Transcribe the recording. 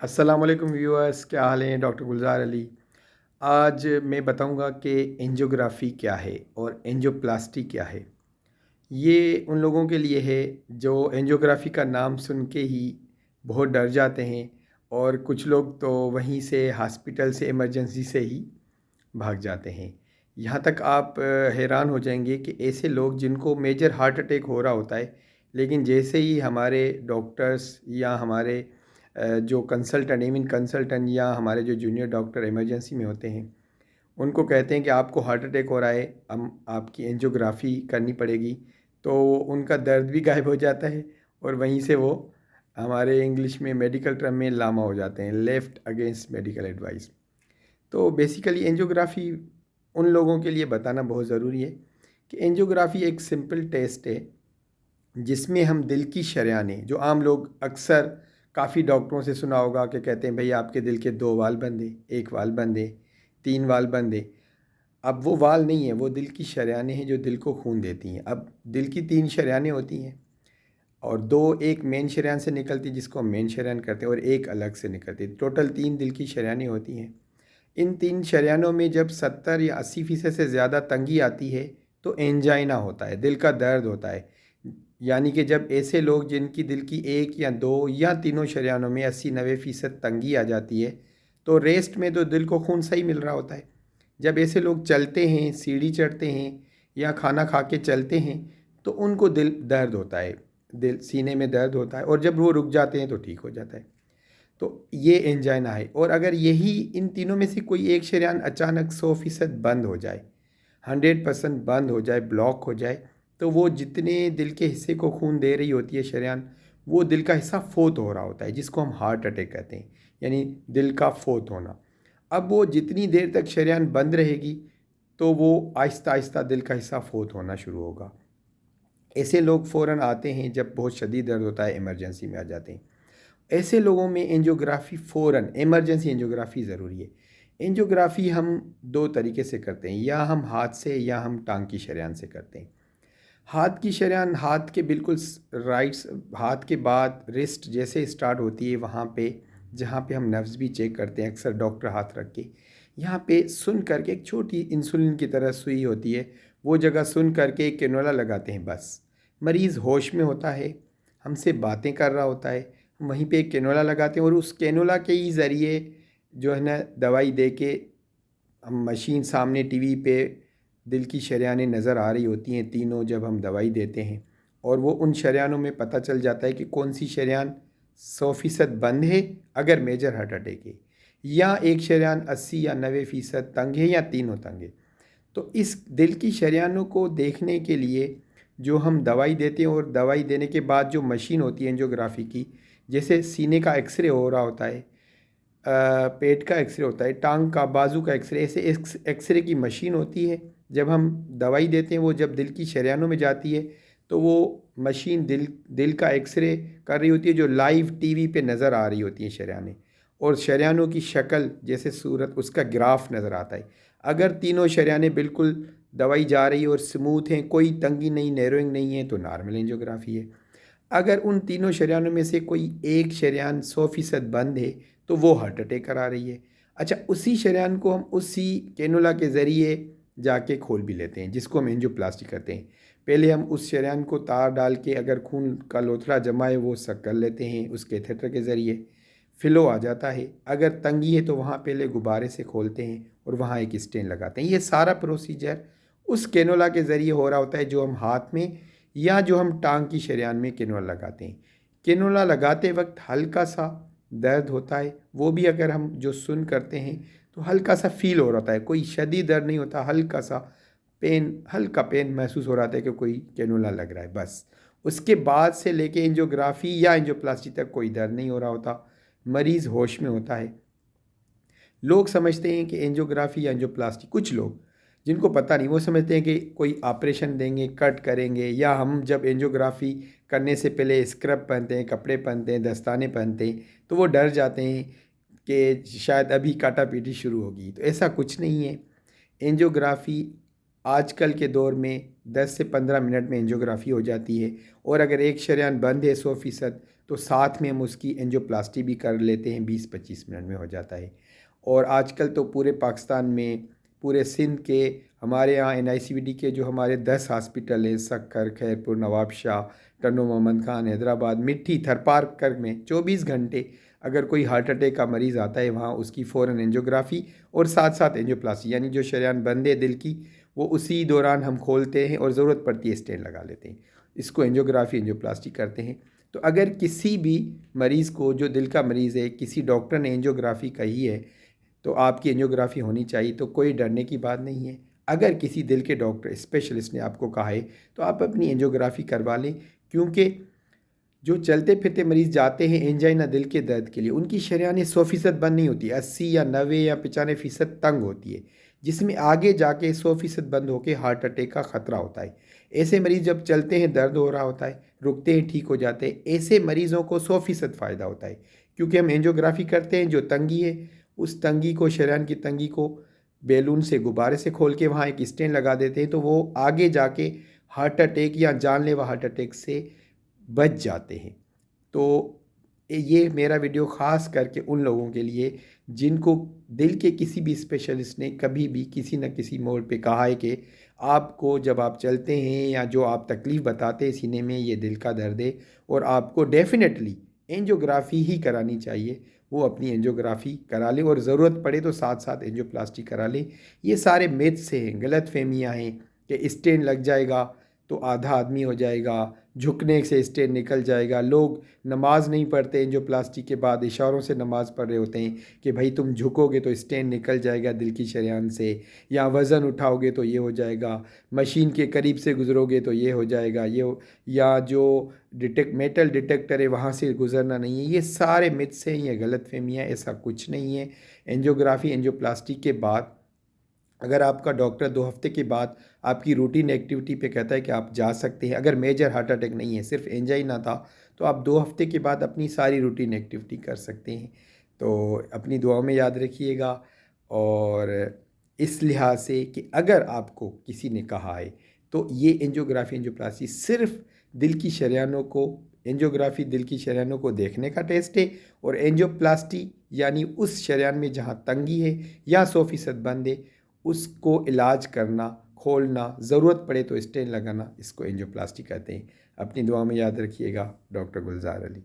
अस्सलाम वालेकुम व्यूअर्स, क्या हाल हैं? डॉक्टर गुलज़ार अली। आज मैं बताऊंगा कि एंजियोग्राफी क्या है और एंजियोप्लास्टी क्या है। ये उन लोगों के लिए है जो एंजियोग्राफी का नाम सुन के ही बहुत डर जाते हैं, और कुछ लोग तो वहीं से हॉस्पिटल से इमरजेंसी से ही भाग जाते हैं। यहाँ तक आप हैरान हो जाएंगे कि ऐसे लोग जिनको मेजर हार्ट अटैक हो रहा होता है, लेकिन जैसे ही हमारे डॉक्टर्स या हमारे जो कंसल्टेंट आई मीन कंसल्टेंट या हमारे जो जूनियर डॉक्टर इमरजेंसी में होते हैं, उनको कहते हैं कि आपको हार्ट अटैक हो रहा है, हम आपकी एंजियोग्राफी करनी पड़ेगी, तो उनका दर्द भी गायब हो जाता है और वहीं से वो हमारे इंग्लिश में मेडिकल टर्म में लामा हो जाते हैं, लेफ्ट अगेंस्ट मेडिकल एडवाइस। तो बेसिकली एंजियोग्राफी उन लोगों के लिए बताना बहुत ज़रूरी है कि एंजियोग्राफी एक सिंपल टेस्ट है जिसमें हम दिल की शरेयानें, जो आम लोग अक्सर काफ़ी डॉक्टरों से सुना होगा कि कहते हैं भाई आपके दिल के 2 वाल्व बंद हैं, 1 वाल्व बंद है, 3 वाल्व बंद है। अब वो वाल्व नहीं है, वो दिल की शरेयानें हैं जो दिल को खून देती हैं। अब दिल की 3 शरेयानें होती हैं और 2 एक मेन शरेयान से निकलती है जिसको हम मेन शरेयान करते हैं, और एक अलग से निकलती है। टोटल 3 दिल की शरेयानें होती हैं। इन 3 शरेयानों में जब 70 या 80% से ज़्यादा तंगी आती है तो एंजाइना होता है, दिल का दर्द होता है। यानी कि जब ऐसे लोग जिनकी दिल की 1 या 2 या तीनों शरेयानों में 80-90% तंगी आ जाती है, तो रेस्ट में तो दिल को खून सही मिल रहा होता है। जब ऐसे लोग चलते हैं, सीढ़ी चढ़ते हैं या खाना खा के चलते हैं, तो उनको दिल दर्द होता है, दिल सीने में दर्द होता है, और जब वो रुक जाते हैं तो ठीक हो जाता है। तो ये एंजाइना है। और अगर यही इन तीनों में से कोई एक शरेयान अचानक 100% बंद हो जाए, 100% बंद हो जाए, ब्लॉक हो जाए, तो वो जितने दिल के हिस्से को खून दे रही होती है शरेयान, वो दिल का हिस्सा फोत हो रहा होता है, जिसको हम हार्ट अटैक कहते हैं, यानी दिल का फोत होना। अब वो जितनी देर तक शरेयान बंद रहेगी, तो वो आहिस्ता आहिस्ता दिल का हिस्सा फोत होना शुरू होगा। ऐसे लोग फ़ौरन आते हैं जब बहुत शदीद दर्द होता है, इमरजेंसी में आ जाते हैं। ऐसे लोगों में एंजियोग्राफी फ़ौरन इमरजेंसी एंजियोग्राफी ज़रूरी है। एंजियोग्राफी हम 2 तरीके से करते हैं, या हम हाथ से या हम टांग की शरेयान से करते हैं। हाथ की शरेयान हाथ के बिल्कुल हाथ के बाद रिस्ट जैसे स्टार्ट होती है, वहाँ पे जहाँ पे हम नर्व्स भी चेक करते हैं, अक्सर डॉक्टर हाथ रख के यहाँ पे सुन करके एक छोटी इंसुलिन की तरह सुई होती है, वो जगह सुन करके एक कैनोला लगाते हैं बस। मरीज़ होश में होता है, हमसे बातें कर रहा होता है, हम वहीं पे एक कैनोला लगाते हैं और उस कैनोला के ही ज़रिए जो है ना दवाई दे के, हम मशीन सामने टीवी पे दिल की शरेयानें नज़र आ रही होती हैं तीनों जब हम दवाई देते हैं, और वो उन शरेयानों में पता चल जाता है कि कौन सी शरेयान 100% बंद है अगर मेजर हार्ट अटैक है, या एक शरेयान 80 या 90% तंग है, या तीनों तंग है। तो इस दिल की शरेयानों को देखने के लिए जो हम दवाई देते हैं, और दवाई देने के बाद जो मशीन होती है एंजियोग्राफी की, जैसे सीने का एक्सरे हो रहा होता है, पेट का एक्सरे होता है, टांग का, बाजू का एक्सरे, ऐसे एक्सरे की मशीन होती है। जब हम दवाई देते हैं, वो जब दिल की शरेयानों में जाती है, तो वो मशीन दिल दिल का एक्सरे कर रही होती है, जो लाइव टीवी पे नज़र आ रही होती हैं शरेयानें, और शरेयानों की शक्ल जैसे सूरत उसका ग्राफ नज़र आता है। अगर तीनों शरेयानें बिल्कुल दवाई जा रही है और स्मूथ हैं, कोई तंगी नहीं, नैरोइंग नहीं है, तो नॉर्मल एंजियोग्राफी है। अगर उन तीनों शरेयानों में से कोई एक शरेयान 100% बंद है, तो वो हार्ट अटैक करा रही है। अच्छा, उसी शरेयान को हम उसी कैनुला के ज़रिए जाके खोल भी लेते हैं, जिसको हम एंजियोप्लास्टी करते हैं। पहले हम उस शरेयान को तार डाल के, अगर खून का लोथड़ा जमा है वो सक कर लेते हैं उस कैथेटर के ज़रिए, फ़्लो आ जाता है। अगर तंगी है तो वहाँ पहले गुब्बारे से खोलते हैं और वहाँ एक स्टेन लगाते हैं। ये सारा प्रोसीजर उस कैनुला के ज़रिए हो रहा होता है, जो हम हाथ में या जो हम टांग की शरेयान में कैनुला लगाते हैं। कैनुला लगाते वक्त हल्का सा दर्द होता है, वो भी अगर हम जो सुन करते हैं तो हल्का सा फील हो रहा होता है, कोई शदीद दर्द नहीं होता, हल्का सा पेन, हल्का पेन महसूस हो रहा था कि कोई कैनुला लग रहा है, बस। उसके बाद से लेके एंजियोग्राफी या एंजियोप्लास्टी तक कोई दर्द नहीं हो रहा होता, मरीज़ होश में होता है। लोग समझते हैं कि एंजियोग्राफी या एंजियोप्लास्टी, कुछ लोग जिनको पता नहीं, वो समझते हैं कि कोई ऑपरेशन देंगे, कट करेंगे, या हम जब एंजियोग्राफी करने से पहले स्क्रब पहनते हैं, कपड़े पहनते हैं, दस्ताने पहनते हैं, तो वो डर जाते हैं कि शायद अभी काटा पीटी शुरू होगी। तो ऐसा कुछ नहीं है। एंजियोग्राफी आजकल के दौर में 10 से 15 मिनट में एंजियोग्राफी हो जाती है, और अगर एक शरेयान बंद है 100%, तो साथ में हम उसकी एंजियोप्लास्टी भी कर लेते हैं, 20-25 मिनट में हो जाता है। और आजकल तो पूरे पाकिस्तान में, पूरे सिंध के, हमारे यहाँ NICVD के जो हमारे 10 हॉस्पिटल हैं, सक्कर, खैरपुर, नवाब शाह, टन्नो मोहम्मद खान, हैदराबाद, मिट्टी, थरपारकर में 24 घंटे अगर कोई हार्ट अटैक का मरीज़ आता है वहाँ उसकी फ़ौरन एंजियोग्राफ़ी और साथ साथ एंजियोप्लास्टी, यानी जो शरेयान बंद है दिल की वो उसी दौरान हम खोलते हैं और ज़रूरत पड़ती है स्टेंट लगा लेते हैं। इसको एंजियोग्राफ़ी एंजियोप्लास्टी करते हैं। तो अगर किसी भी मरीज़ को, जो दिल का मरीज़ है, किसी डॉक्टर ने एंजियोग्राफ़ी कही है तो आपकी एंजियोग्राफ़ी होनी चाहिए, तो कोई डरने की बात नहीं है। अगर किसी दिल के डॉक्टर स्पेशलिस्ट ने आपको कहा है तो आप अपनी एंजियोग्राफ़ी करवा लें, क्योंकि जो चलते फिरते मरीज़ जाते हैं एंजाइना दिल के दर्द के लिए, उनकी शरेयानें 100% बंद नहीं होती, 80 या 90 या 95% तंग होती है, जिसमें आगे जाके 100% बंद होकर हार्ट अटैक का ख़तरा होता है। ऐसे मरीज़ जब चलते हैं दर्द हो रहा होता है, रुकते हैं ठीक हो जाते हैं, ऐसे मरीज़ों को 100% फ़ायदा होता है, क्योंकि हम एंजियोग्राफ़ी करते हैं, जो तंगी है उस तंगी को, शरेयान की तंगी को बैलून से, गुब्बारे से खोल के वहाँ एक स्टेंट लगा देते हैं, तो वो आगे जाके हार्ट अटैक या जानलेवा हार्ट अटैक से बच जाते हैं। तो ये मेरा वीडियो ख़ास करके उन लोगों के लिए जिनको दिल के किसी भी स्पेशलिस्ट ने कभी भी किसी न किसी मोड़ पे कहा है कि आपको जब आप चलते हैं या जो आप तकलीफ़ बताते हैं सीने में, ये दिल का दर्द है और आपको डेफ़िनेटली एंजियोग्राफ़ी ही करानी चाहिए, वो अपनी एंजियोग्राफ़ी करा लें और ज़रूरत पड़े तो साथ साथ एंजियोप्लास्टी करा लें। ये सारे मिथ्स हैं, गलतफ़हमियाँ हैं कि स्टेंट लग जाएगा तो आधा आदमी हो जाएगा, झुकने से स्टेन निकल जाएगा। लोग नमाज़ नहीं पढ़ते एंजियोप्लास्टी के बाद, इशारों से नमाज़ पढ़ रहे होते हैं कि भाई तुम झुकोगे तो स्टेन निकल जाएगा दिल की शरेयान से, या वज़न उठाओगे तो ये हो जाएगा, मशीन के करीब से गुज़रोगे तो ये हो जाएगा, या जो मेटल डिटेक्टर है वहाँ से गुज़रना नहीं है। ये सारे मिथ्स हैं, ये गलतफ़हमियाँ, ऐसा कुछ नहीं है। एंजियोग्राफ़ी एंजियोप्लास्टी के बाद अगर आपका डॉक्टर 2 हफ्ते के बाद आपकी रूटीन एक्टिविटी पे कहता है कि आप जा सकते हैं, अगर मेजर हार्ट अटैक नहीं है, सिर्फ एंजाइना था, तो आप 2 हफ्ते के बाद अपनी सारी रूटीन एक्टिविटी कर सकते हैं। तो अपनी दुआओं में याद रखिएगा। और इस लिहाज से कि अगर आपको किसी ने कहा है तो ये एंजियोग्राफी एंजियोप्लास्टी सिर्फ दिल की शरेयानों को, एंजियोग्राफी दिल की शरेयानों को देखने का टेस्ट है, और एंजियोप्लास्टी यानी उस शरेयान में जहाँ तंगी है या 100% बंद है उसको इलाज करना, खोलना, ज़रूरत पड़े तो स्टेन लगाना, इसको एंजियोप्लास्टी कहते हैं। अपनी दुआ में याद रखिएगा। डॉक्टर गुलजार अली।